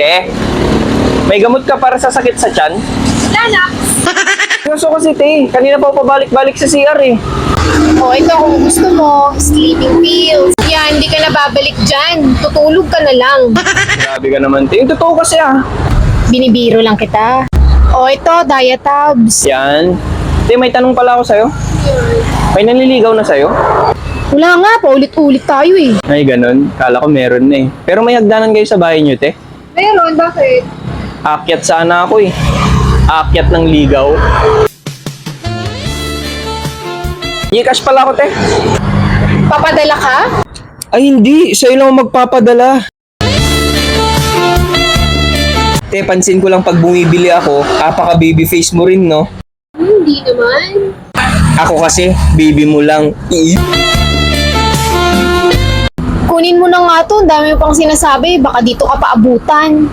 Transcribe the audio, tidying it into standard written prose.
Te, may gamot ka para sa sakit sa tiyan? Wala na. Gusto kasi, te. Kanina pa ako pabalik-balik sa CR eh. O, ito kung gusto mo, sleeping pills. Yan, hindi ka na babalik dyan. Tutulog ka na lang. Grabe ka naman, te. Yung totoo kasi ah. Binibiro lang kita. O, ito, Diatabs. Yan. Te, may tanong pala ako sa'yo. May nanliligaw na sa'yo? Wala nga, paulit-ulit tayo eh. Ay, ganun. Kala ko meron na eh. Pero may hagdanan kayo sa bahay niyo, te. Meron, bakit? Akyat sana ako eh. Akyat ng ligaw. Gcash pala ako, te. Papadala ka? Ay, hindi. Sa'yo lang ako magpapadala. Te, pansin ko lang pag bumibili ako, apaka-baby face mo rin, no? Hindi naman. Ako kasi, baby mo lang. Kunin mo na nga to, ang dami mo pang sinasabi, baka dito ka paabutan.